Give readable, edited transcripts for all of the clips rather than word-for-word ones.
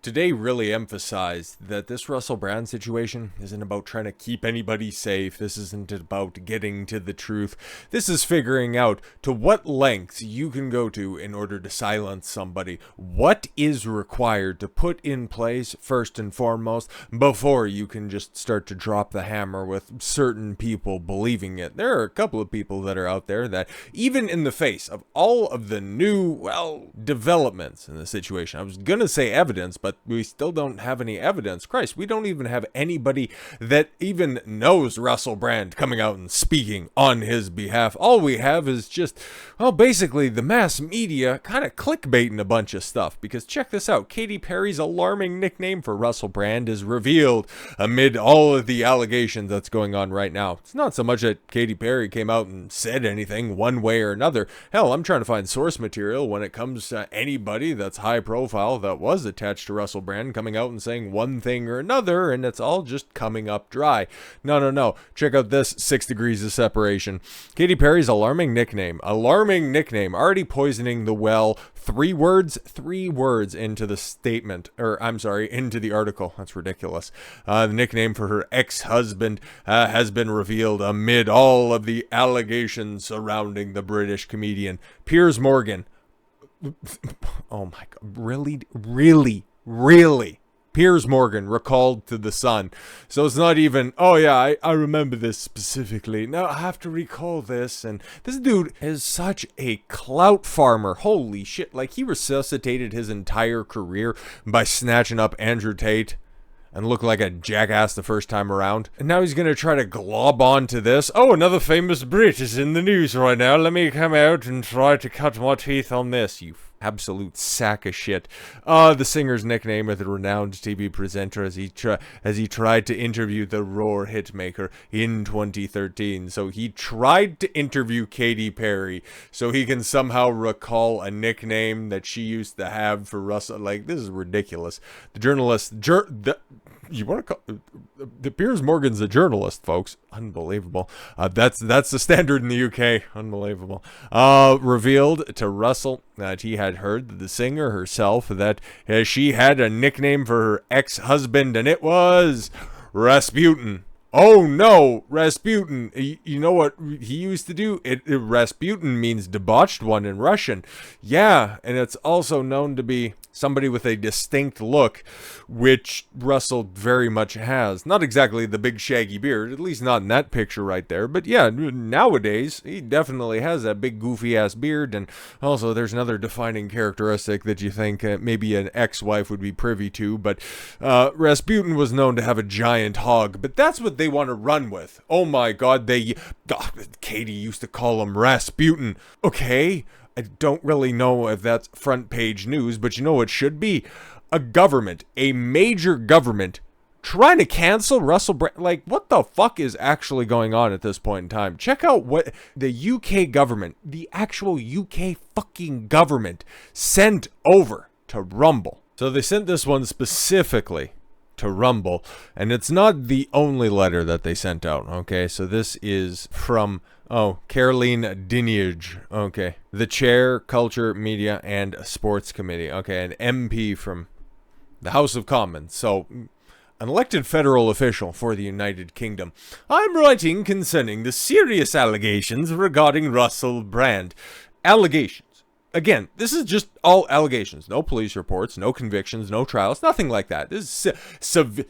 Today really emphasized that this Russell Brand situation isn't about trying to keep anybody safe. This isn't about getting to the truth. This is figuring out to what lengths you can go to in order to silence somebody. What is required to put in place first and foremost before you can just start to drop the hammer with certain people believing it. There are a couple of people that are out there that even in the face of all of the new, developments in the situation, I was going to say evidence, but we still don't have any evidence. Christ, we don't even have anybody that even knows Russell Brand coming out and speaking on his behalf. All we have is just, basically the mass media kind of clickbaiting a bunch of stuff. Because check this out, Katy Perry's alarming nickname for Russell Brand is revealed amid all of the allegations that's going on right now. It's not so much that Katy Perry came out and said anything one way or another. Hell, I'm trying to find source material when it comes to anybody that's high profile that was attached to Russell Brand coming out and saying one thing or another, and it's all just coming up dry. No. Check out this 6 degrees of separation. Katy Perry's alarming nickname, already poisoning the well. 3 words into the statement, into the article. That's ridiculous. The nickname for her ex-husband has been revealed amid all of the allegations surrounding the British comedian Piers Morgan. Oh my God, really? Piers Morgan recalled to The Sun. So it's not even, I remember this specifically. No, I have to recall this. And this dude is such a clout farmer. Holy shit. Like, he resuscitated his entire career by snatching up Andrew Tate and look like a jackass the first time around. And now he's going to try to glob on to this. Oh, another famous Brit is in the news right now. Let me come out and try to cut my teeth on this, you absolute sack of shit. The singer's nickname of the renowned TV presenter as he tried to interview the Roar hitmaker in 2013. So he tried to interview Katy Perry so he can somehow recall a nickname that she used to have for Russell. Like, this is ridiculous. The journalist, you want to call the Piers Morgan's a journalist, folks. Unbelievable. That's the standard in the UK. Unbelievable. Revealed to Russell that he had heard the singer herself that she had a nickname for her ex-husband, and it was Rasputin. Oh no, Rasputin. You know what he used to do? Rasputin means debauched one in Russian. Yeah, and it's also known to be somebody with a distinct look, which Russell very much has. Not exactly the big shaggy beard, at least not in that picture right there. But yeah, nowadays, he definitely has that big goofy ass beard. And also, there's another defining characteristic that you think maybe an ex-wife would be privy to. But Rasputin was known to have a giant hog. But that's what they want to run with. Oh my God, Katy used to call him Rasputin. Okay, I don't really know if that's front page news, but you know what should be? A major government, trying to cancel Russell Brand. Like, what the fuck is actually going on at this point in time? Check out what the UK government, the actual UK fucking government, sent over to Rumble. So they sent this one specifically to Rumble, and it's not the only letter that they sent out. Okay, so this is from Caroline Dinenage, okay, the chair, Culture, Media, and Sports Committee, okay, an MP from the House of Commons, so an elected federal official for the United Kingdom. I'm writing concerning the serious allegations regarding Russell Brand. Allegations. Again, this is just all allegations. No police reports, no convictions, no trials, nothing like that. This is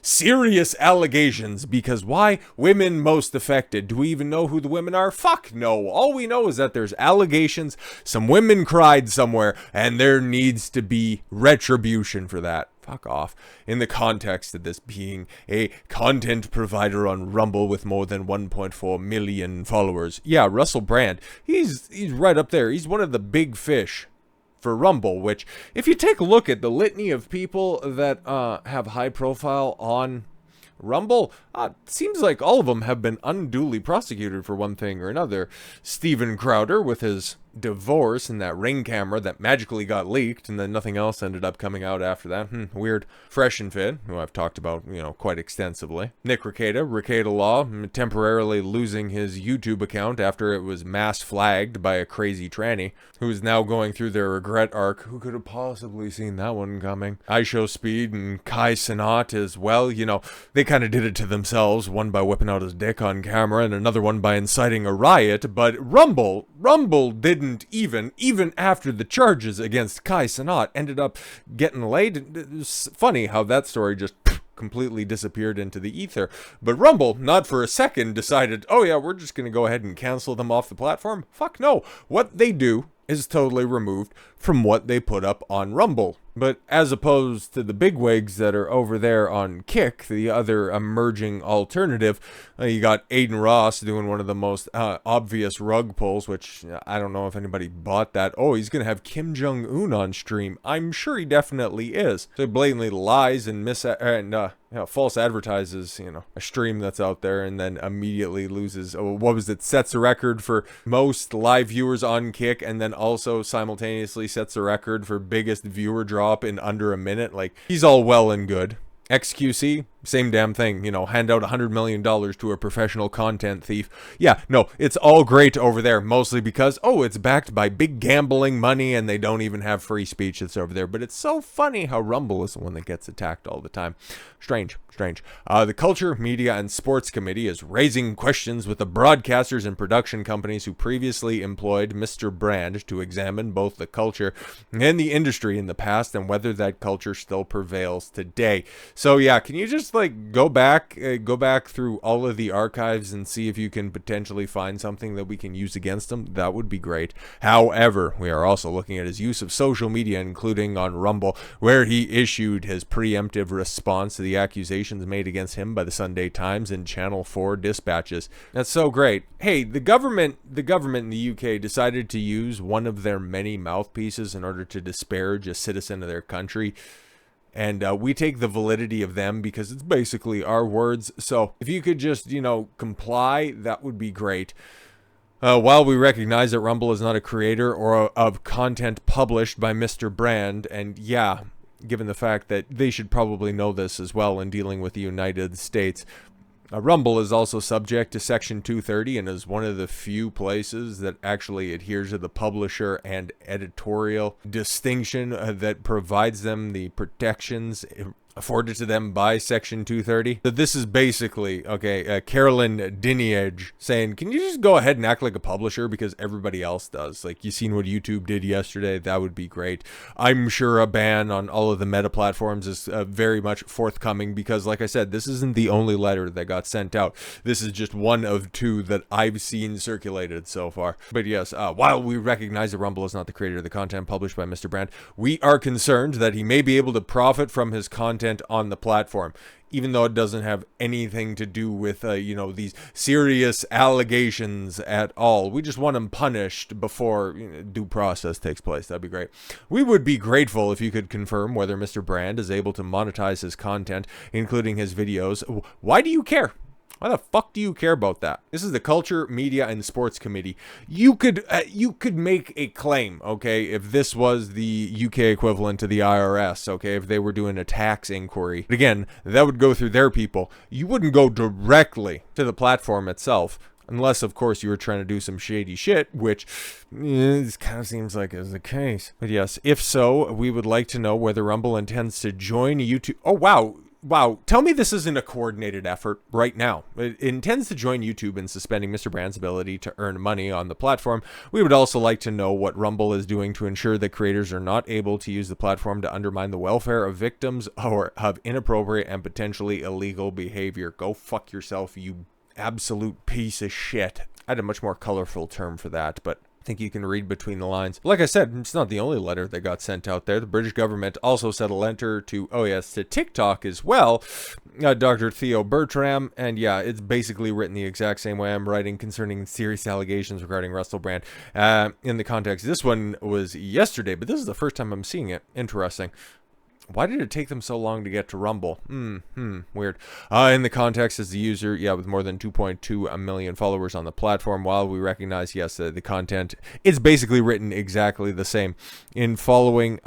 serious allegations, because why? Women most affected. Do we even know who the women are? Fuck no. All we know is that there's allegations, some women cried somewhere, and there needs to be retribution for that. Fuck off. In the context of this being a content provider on Rumble with more than 1.4 million followers. Yeah, Russell Brand, he's right up there. He's one of the big fish for Rumble, which, if you take a look at the litany of people that have high profile on Rumble, seems like all of them have been unduly prosecuted for one thing or another. Steven Crowder with his divorce and that Ring camera that magically got leaked, and then nothing else ended up coming out after that. Weird. Fresh and Fit, who I've talked about, quite extensively. Nick Rekieta Law, temporarily losing his YouTube account after it was mass flagged by a crazy tranny, who is now going through their regret arc. Who could have possibly seen that one coming? iShowSpeed and Kai Cenat as well. They kind of did it to themselves, one by whipping out his dick on camera and another one by inciting a riot, but Rumble didn't even after the charges against Kai Cenat ended up getting laid. It's funny how that story just completely disappeared into the ether. But Rumble, not for a second, decided, oh yeah, we're just going to go ahead and cancel them off the platform. Fuck no. What they do is totally removed from what they put up on Rumble. But as opposed to the bigwigs that are over there on Kick, the other emerging alternative, you got Aiden Ross doing one of the most obvious rug pulls, which I don't know if anybody bought that. Oh, he's going to have Kim Jong-un on stream. I'm sure he definitely is. So he blatantly lies and false advertises, a stream that's out there, and then immediately loses, sets a record for most live viewers on Kick, and then also simultaneously sets a record for biggest viewer drop in under a minute. Like, he's all well and good. XQC, same damn thing, hand out $100 million to a professional content thief. Yeah, no, it's all great over there, mostly because, it's backed by big gambling money and they don't even have free speech that's over there. But it's so funny how Rumble is the one that gets attacked all the time. Strange. The Culture, Media, and Sports Committee is raising questions with the broadcasters and production companies who previously employed Mr. Brand to examine both the culture and the industry in the past and whether that culture still prevails today. So yeah, can you just go back through all of the archives and see if you can potentially find something that we can use against them? That would be great. However, we are also looking at his use of social media, including on Rumble, where he issued his preemptive response to the accusations made against him by the Sunday Times and Channel 4 dispatches. That's so great. Hey, the government in the UK decided to use one of their many mouthpieces in order to disparage a citizen of their country. And we take the validity of them because it's basically our words. So if you could just, comply, that would be great. While we recognize that Rumble is not a creator or of content published by Mr. Brand, and yeah, given the fact that they should probably know this as well in dealing with the United States, Rumble is also subject to Section 230 and is one of the few places that actually adheres to the publisher and editorial distinction that provides them the protections afforded to them by Section 230. So this is basically, Carolyn Diniege saying, can you just go ahead and act like a publisher because everybody else does? Like, you seen what YouTube did yesterday? That would be great. I'm sure a ban on all of the meta platforms is very much forthcoming because, like I said, this isn't the only letter that got sent out. This is just one of two that I've seen circulated so far. But yes, while we recognize that Rumble is not the creator of the content published by Mr. Brand, we are concerned that he may be able to profit from his content on the platform, even though it doesn't have anything to do with these serious allegations at all. We just want him punished before due process takes place. That'd be great. We would be grateful if you could confirm whether Mr. Brand is able to monetize his content, including his videos. Why do you care? Why the fuck do you care about that? This is the Culture, Media, and Sports Committee. You could make a claim, if this was the UK equivalent to the IRS, if they were doing a tax inquiry. But again, that would go through their people. You wouldn't go directly to the platform itself. Unless, of course, you were trying to do some shady shit, which this kind of seems like is the case. But yes, if so, we would like to know whether Rumble intends to join YouTube. Oh, wow, tell me this isn't a coordinated effort right now. It intends to join YouTube in suspending Mr. Brand's ability to earn money on the platform. We would also like to know what Rumble is doing to ensure that creators are not able to use the platform to undermine the welfare of victims or of inappropriate and potentially illegal behavior. Go fuck yourself, you absolute piece of shit. I had a much more colorful term for that, but I think you can read between the lines. Like I said, it's not the only letter that got sent out there. The British government also sent a letter to TikTok as well, Dr. Theo Bertram, and yeah, it's basically written the exact same way I'm writing concerning serious allegations regarding Russell Brand. In the context, this one was yesterday, but this is the first time I'm seeing it. Interesting. Why did it take them so long to get to Rumble? Weird. In the context as the user, yeah, with more than 2.2 million followers on the platform, while we recognize, yes, the content is basically written exactly the same. In following,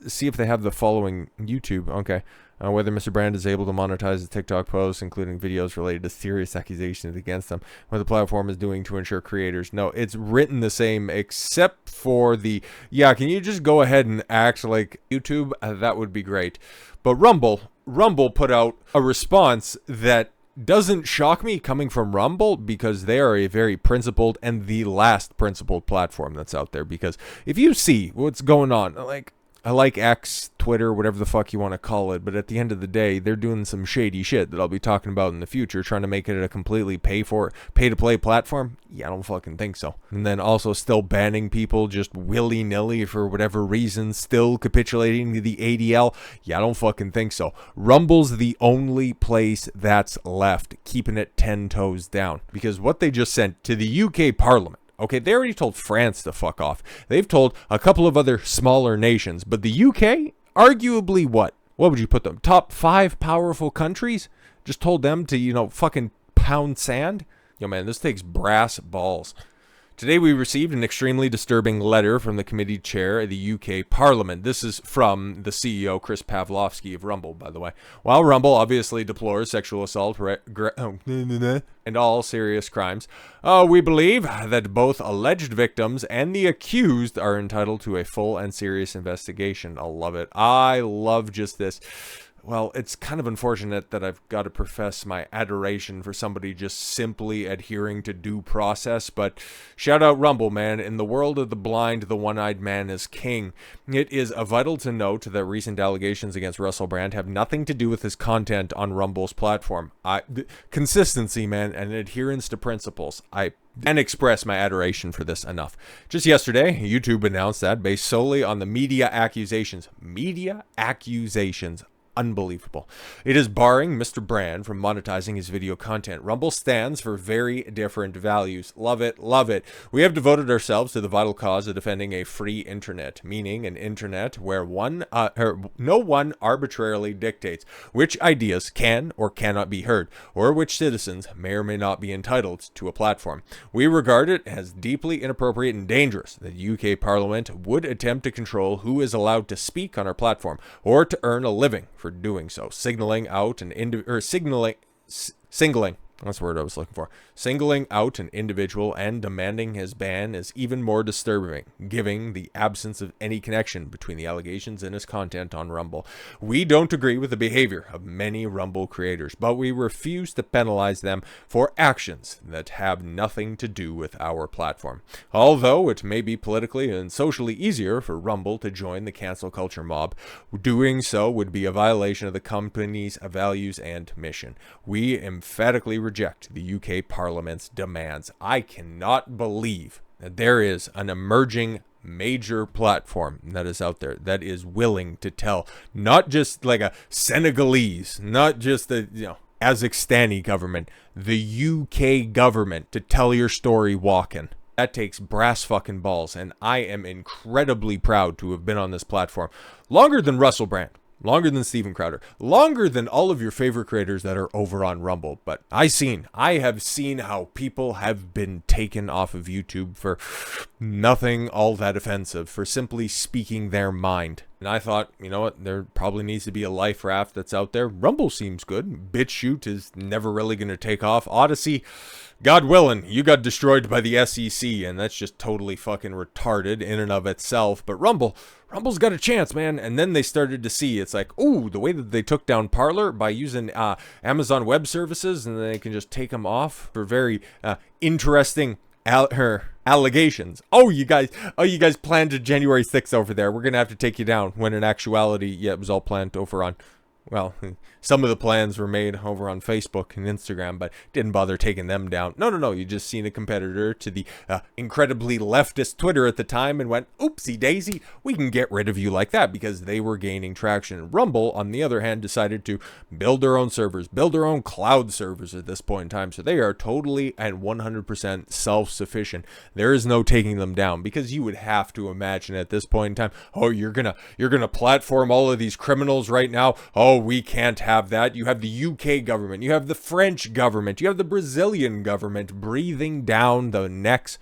see if they have the following YouTube. Okay. Whether Mr. Brand is able to monetize his TikTok posts, including videos related to serious accusations against them, what the platform is doing to ensure creators. No, it's written the same except for the, yeah, can you just go ahead and act like YouTube? That would be great. But Rumble put out a response that doesn't shock me coming from Rumble, because they are a very principled and the last principled platform that's out there. Because if you see what's going on, like, I like X, Twitter, whatever the fuck you want to call it, but at the end of the day, they're doing some shady shit that I'll be talking about in the future, trying to make it a completely pay-to-play platform. Yeah, I don't fucking think so. And then also still banning people just willy-nilly for whatever reason, still capitulating to the ADL. Yeah, I don't fucking think so. Rumble's the only place that's left, keeping it 10 toes down, because what they just sent to the UK Parliament. Okay, they already told France to fuck off. They've told a couple of other smaller nations. But the UK, arguably what? What would you put them? Top 5 powerful countries? Just told them to, fucking pound sand? Yo, man, this takes brass balls. Today we received an extremely disturbing letter from the committee chair of the UK Parliament. This is from the CEO, Chris Pavlovsky of Rumble, by the way. While Rumble obviously deplores sexual assault and all serious crimes, we believe that both alleged victims and the accused are entitled to a full and serious investigation. I love it. I love just this. Well, it's kind of unfortunate that I've got to profess my adoration for somebody just simply adhering to due process, but shout out Rumble, man. In the world of the blind, the one-eyed man is king. It is vital to note that recent allegations against Russell Brand have nothing to do with his content on Rumble's platform. Consistency, man, and adherence to principles. I can't express my adoration for this enough. Just yesterday, YouTube announced that based solely on the media accusations, unbelievable, it is barring Mr. Brand from monetizing his video content. Rumble stands for very different values. Love it, love it. We have devoted ourselves to the vital cause of defending a free internet, meaning an internet where no one arbitrarily dictates which ideas can or cannot be heard, or which citizens may or may not be entitled to a platform. We regard it as deeply inappropriate and dangerous that the UK Parliament would attempt to control who is allowed to speak on our platform or to earn a living for doing so, singling out an that's the word I was looking for. Singling out an individual and demanding his ban is even more disturbing, given the absence of any connection between the allegations and his content on Rumble. We don't agree with the behavior of many Rumble creators, but we refuse to penalize them for actions that have nothing to do with our platform. Although it may be politically and socially easier for Rumble to join the cancel culture mob, doing so would be a violation of the company's values and mission. We emphatically reject the UK Parliament's demands. I cannot believe that there is an emerging major platform that is out there that is willing to tell not just like a Senegalese, not just the Kazakhstani government, the UK government to tell your story walking. That takes brass fucking balls, and I am incredibly proud to have been on this platform longer than Russell Brand. Longer than Steven Crowder. Longer than all of your favorite creators that are over on Rumble. But I have seen how people have been taken off of YouTube for nothing all that offensive, for simply speaking their mind. And I thought, you know what, there probably needs to be a life raft that's out there. Rumble seems good. BitChute is never really going to take off. Odyssey, God willing, you got destroyed by the SEC, and that's just totally fucking retarded in and of itself. But Rumble's got a chance, man. And then they started to see, it's like, ooh, the way that they took down Parler by using Amazon Web Services, and then they can just take them off for very interesting allegations. Oh, you guys planned a January 6th over there. We're gonna have to take you down. When in actuality, yeah, it was all planned over on well, some of the plans were made over on Facebook and Instagram, but didn't bother taking them down. No, you just seen a competitor to the incredibly leftist Twitter at the time and went, oopsie daisy, we can get rid of you like that, because they were gaining traction. Rumble, on the other hand, decided to build their own servers, build their own cloud servers at this point in time, so they are totally and 100% self-sufficient. There is no taking them down, because you would have to imagine at this point in time, oh, you're gonna platform all of these criminals right now. Oh, we can't have that. You have the UK government, you have the French government, you have the Brazilian government breathing down the necks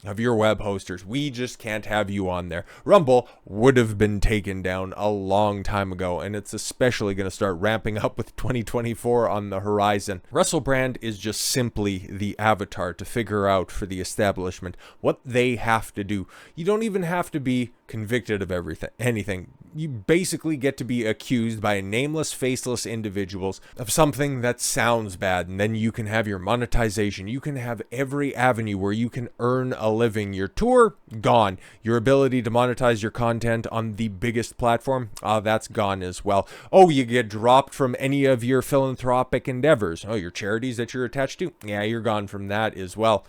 of your web hosters. We just can't have you on there. Rumble would have been taken down a long time ago, and it's especially going to start ramping up with 2024 on the horizon. Russell Brand is just simply the avatar to figure out for the establishment what they have to do. You don't even have to be convicted of anything. You basically get to be accused by nameless, faceless individuals of something that sounds bad, and then you can have your monetization. You can have every avenue where you can earn a living. Your tour, gone. Your ability to monetize your content on the biggest platform, that's gone as well. Oh, you get dropped from any of your philanthropic endeavors. Oh, your charities that you're attached to, yeah, you're gone from that as well.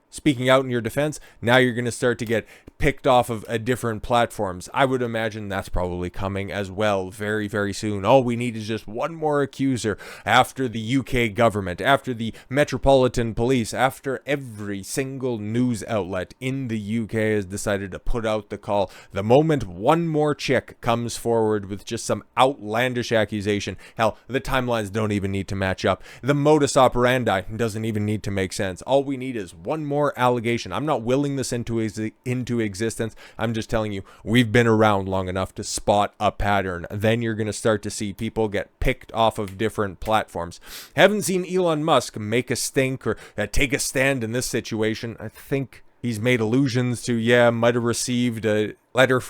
Speaking out in your defense, now you're going to start to get picked off of different platforms. I would imagine that's probably coming as well very, very soon. All we need is just one more accuser after the UK government, after the Metropolitan Police, after every single news outlet in the UK has decided to put out the call. The moment one more chick comes forward with just some outlandish accusation, hell, the timelines don't even need to match up. The modus operandi doesn't even need to make sense. All we need is one more allegation. I'm not willing this into existence. I'm just telling you, we've been around long enough to spot a pattern. Then you're going to start to see people get picked off of different platforms. Haven't seen Elon Musk make a stink or take a stand in this situation. I think he's made allusions to, might have received a letter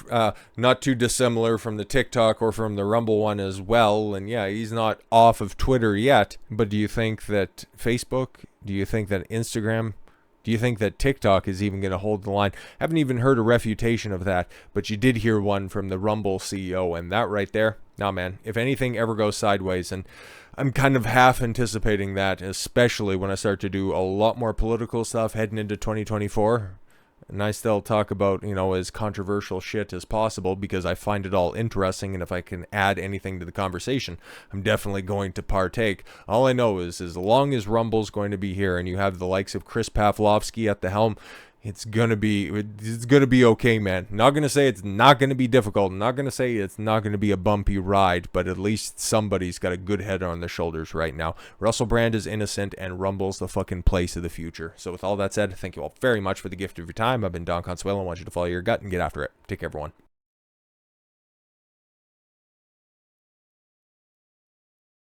not too dissimilar from the TikTok or from the Rumble one as well. And he's not off of Twitter yet. But do you think that Facebook, do you think that Instagram, do you think that TikTok is even going to hold the line? Haven't even heard a refutation of that, but you did hear one from the Rumble CEO, and that right there, nah man, if anything ever goes sideways, and I'm kind of half anticipating that, especially when I start to do a lot more political stuff heading into 2024. And I still talk about, as controversial shit as possible because I find it all interesting, and if I can add anything to the conversation, I'm definitely going to partake. All I know is as long as Rumble's going to be here and you have the likes of Chris Pavlovsky at the helm, it's gonna be okay, man. Not gonna say it's not gonna be difficult. Not gonna say it's not gonna be a bumpy ride, but at least somebody's got a good head on their shoulders right now. Russell Brand is innocent, and Rumble's the fucking place of the future. So with all that said, thank you all very much for the gift of your time. I've been Don Consuelo. I want you to follow your gut and get after it. Take care, everyone.